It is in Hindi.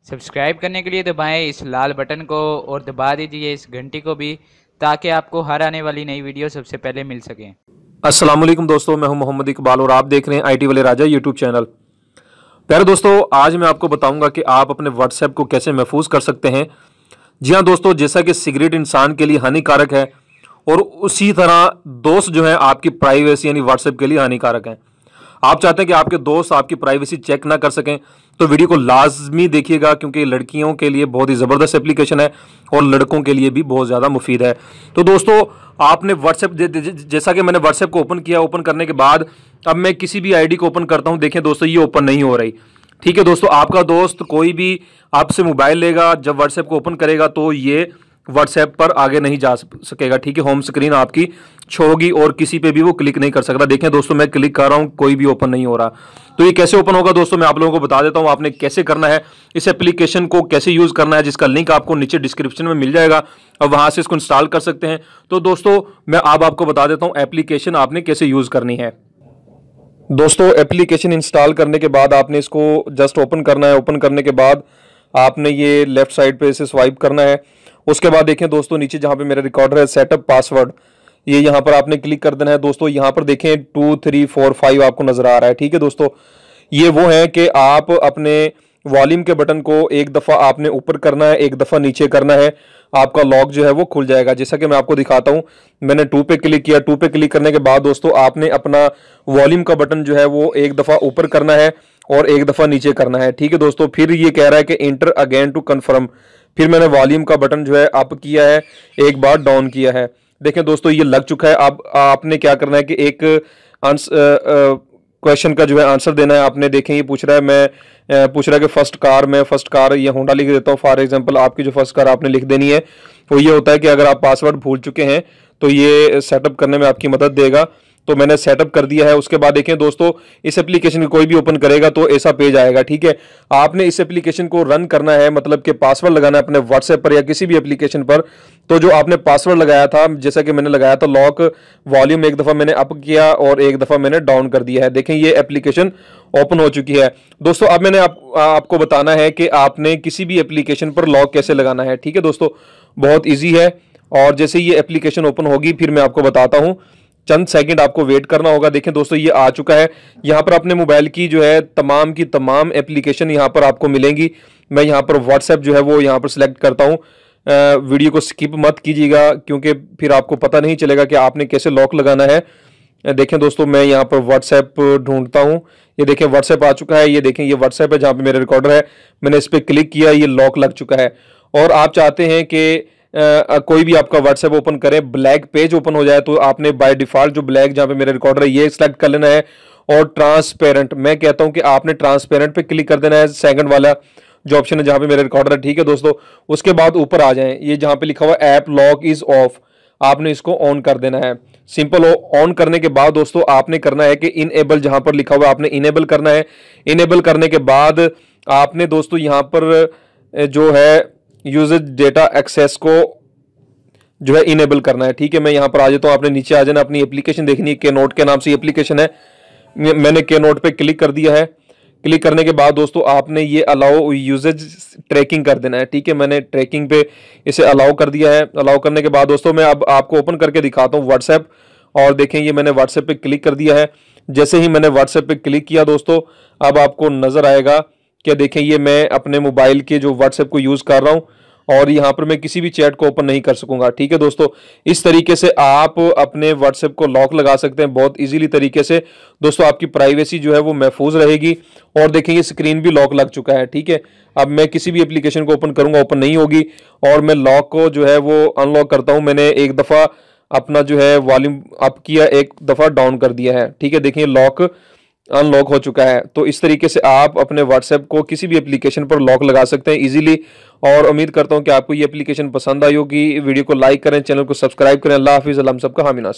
सब्सक्राइब करने के लिए दबाएं इस लाल बटन को और दबा दीजिए इस घंटी को भी, ताकि आपको हर आने वाली नई वीडियो सबसे पहले मिल सके। अस्सलाम वालेकुम दोस्तों, मैं हूं मोहम्मद इकबाल और आप देख रहे हैं आईटी वाले राजा यूट्यूब चैनल। प्यारे दोस्तों, आज मैं आपको बताऊंगा कि आप अपने व्हाट्सएप को कैसे महफूज कर सकते हैं। जी हाँ दोस्तों, जैसा कि सिगरेट इंसान के लिए हानिकारक है और उसी तरह दोस्त जो है आपकी प्राइवेसी यानी व्हाट्सएप के लिए हानिकारक है। आप चाहते हैं कि आपके दोस्त आपकी प्राइवेसी चेक ना कर सकें तो वीडियो को लाजमी देखिएगा, क्योंकि लड़कियों के लिए बहुत ही ज़बरदस्त एप्लीकेशन है और लड़कों के लिए भी बहुत ज़्यादा मुफीद है। तो दोस्तों, आपने व्हाट्सएप जैसा कि मैंने व्हाट्सएप को ओपन किया, ओपन करने के बाद अब मैं किसी भी आईडी को ओपन करता हूं, देखें दोस्तों ये ओपन नहीं हो रही। ठीक है दोस्तों, आपका दोस्त कोई भी आपसे मोबाइल लेगा, जब व्हाट्सएप को ओपन करेगा तो ये व्हाट्सएप पर आगे नहीं जा सकेगा। ठीक है, होम स्क्रीन आपकी छोड़ोगी और किसी पे भी वो क्लिक नहीं कर सकता। देखें दोस्तों, मैं क्लिक कर रहा हूं, कोई भी ओपन नहीं हो रहा। तो ये कैसे ओपन होगा दोस्तों, मैं आप लोगों को बता देता हूं आपने कैसे करना है, इस एप्लीकेशन को कैसे यूज करना है, जिसका लिंक आपको नीचे डिस्क्रिप्शन में मिल जाएगा और वहां से इसको इंस्टॉल कर सकते हैं। तो दोस्तों, मैं अब आपको बता देता हूं एप्लीकेशन आपने कैसे यूज करनी है। दोस्तों, एप्लीकेशन इंस्टॉल करने के बाद आपने इसको जस्ट ओपन करना है। ओपन करने के बाद आपने ये लेफ्ट साइड पे इसे स्वाइप करना है। उसके बाद देखें दोस्तों, नीचे जहां पे मेरा रिकॉर्डर है सेटअप पासवर्ड, ये यहाँ पर आपने क्लिक कर देना है। दोस्तों यहाँ पर देखें 2 3 4 5 आपको नजर आ रहा है। ठीक है दोस्तों, ये वो है कि आप अपने वॉल्यूम के बटन को एक दफ़ा आपने ऊपर करना है, एक दफ़ा नीचे करना है, आपका लॉक जो है वो खुल जाएगा। जैसा कि मैं आपको दिखाता हूं, मैंने 2 पे क्लिक किया। 2 पे क्लिक करने के बाद दोस्तों आपने अपना वॉल्यूम का बटन जो है वो एक दफ़ा ऊपर करना है और एक दफ़ा नीचे करना है। ठीक है दोस्तों, फिर ये कह रहा है कि इंटर अगेन टू कन्फर्म। फिर मैंने वॉल्यूम का बटन जो है अप किया है, एक बार डाउन किया है। देखें दोस्तों, ये लग चुका है। अब आपने क्या करना है कि एक क्वेश्चन का जो है आंसर देना है आपने। देखें ये पूछ रहा है पूछ रहा है कि फर्स्ट कार, मैं फर्स्ट कार ये होंडा लिख देता हूँ फॉर एग्जांपल। आपकी जो फर्स्ट कार आपने लिख देनी है, वो ये होता है कि अगर आप पासवर्ड भूल चुके हैं तो ये सेटअप करने में आपकी मदद देगा। तो मैंने सेटअप कर दिया है। उसके बाद देखें दोस्तों, इस एप्लीकेशन को कोई भी ओपन करेगा तो ऐसा पेज आएगा। ठीक है, आपने इस एप्लीकेशन को रन करना है, मतलब कि पासवर्ड लगाना है अपने व्हाट्सएप पर या किसी भी एप्लीकेशन पर। तो जो आपने पासवर्ड लगाया था, जैसा कि मैंने लगाया था लॉक वॉल्यूम, एक दफ़ा मैंने अप किया और एक दफ़ा मैंने डाउन कर दिया है। देखें ये एप्लीकेशन ओपन हो चुकी है। दोस्तों, अब मैंने आपको बताना है कि आपने किसी भी एप्लीकेशन पर लॉक कैसे लगाना है। ठीक है दोस्तों, बहुत ईजी है। और जैसे ये एप्लीकेशन ओपन होगी फिर मैं आपको बताता हूँ, चंद सेकंड आपको वेट करना होगा। देखें दोस्तों, ये आ चुका है। यहाँ पर अपने मोबाइल की जो है तमाम की तमाम एप्लीकेशन यहाँ पर आपको मिलेंगी। मैं यहाँ पर व्हाट्सएप जो है वो यहाँ पर सिलेक्ट करता हूँ। वीडियो को स्किप मत कीजिएगा, क्योंकि फिर आपको पता नहीं चलेगा कि आपने कैसे लॉक लगाना है। देखें दोस्तों, मैं यहाँ पर व्हाट्सएप ढूंढता हूँ। ये देखें व्हाट्सएप आ चुका है। ये देखें ये व्हाट्सएप है जहाँ पे मेरा रिकॉर्डर है। मैंने इस पर क्लिक किया, ये लॉक लग चुका है। और आप चाहते हैं कि कोई भी आपका व्हाट्सएप ओपन करें, ब्लैक पेज ओपन हो जाए, तो आपने बाय डिफॉल्ट जो ब्लैक जहां पे मेरा रिकॉर्डर है ये सिलेक्ट कर लेना है। और ट्रांसपेरेंट, मैं कहता हूं कि आपने ट्रांसपेरेंट पे क्लिक कर देना है, सेकंड वाला जो ऑप्शन है जहां पे मेरा रिकॉर्डर है। ठीक है दोस्तों, उसके बाद ऊपर आ जाएं, ये जहां पे लिखा हुआ ऐप लॉक इज ऑफ, आपने इसको ऑन कर देना है। सिंपल ऑन करने के बाद दोस्तों आपने करना है कि इनेबल, जहां पर लिखा हुआ आपने इनेबल करना है। इनेबल करने के बाद आपने दोस्तों यहां पर जो है यूजर डेटा एक्सेस को जो है इनेबल करना है। ठीक है, मैं यहां पर आ जाता हूं। आपने नीचे आ जाना, अपनी एप्लीकेशन देखनी है, के नोट के नाम से एप्लीकेशन है। मैंने के नोट पे क्लिक कर दिया है। क्लिक करने के बाद दोस्तों आपने ये अलाउ यूजेज ट्रैकिंग कर देना है। ठीक है, मैंने ट्रैकिंग पे इसे अलाउ कर दिया है। अलाउ करने के बाद दोस्तों मैं अब आपको ओपन करके दिखाता हूँ व्हाट्सएप। और देखें ये मैंने व्हाट्सएप पे क्लिक कर दिया है। जैसे ही मैंने व्हाट्सएप पे क्लिक किया दोस्तों, अब आपको नजर आएगा कि देखें ये मैं अपने मोबाइल के जो व्हाट्सएप को यूज कर रहा हूँ और यहाँ पर मैं किसी भी चैट को ओपन नहीं कर सकूंगा। ठीक है दोस्तों, इस तरीके से आप अपने व्हाट्सएप को लॉक लगा सकते हैं बहुत इजीली तरीके से। दोस्तों आपकी प्राइवेसी जो है वो महफूज रहेगी। और देखेंगे स्क्रीन भी लॉक लग चुका है। ठीक है, अब मैं किसी भी एप्लीकेशन को ओपन करूंगा ओपन नहीं होगी। और मैं लॉक को जो है वो अनलॉक करता हूं। मैंने एक दफ़ा अपना जो है वॉल्यूम अप किया, एक दफ़ा डाउन कर दिया है। ठीक है, देखिए लॉक अनलॉक हो चुका है। तो इस तरीके से आप अपने व्हाट्सएप को किसी भी एप्लीकेशन पर लॉक लगा सकते हैं इजीली। और उम्मीद करता हूं कि आपको ये एप्लीकेशन पसंद आई होगी। वीडियो को लाइक करें, चैनल को सब्सक्राइब करें। अल्लाह हाफिज़, अल्लाह हम सबका हामी नासिर।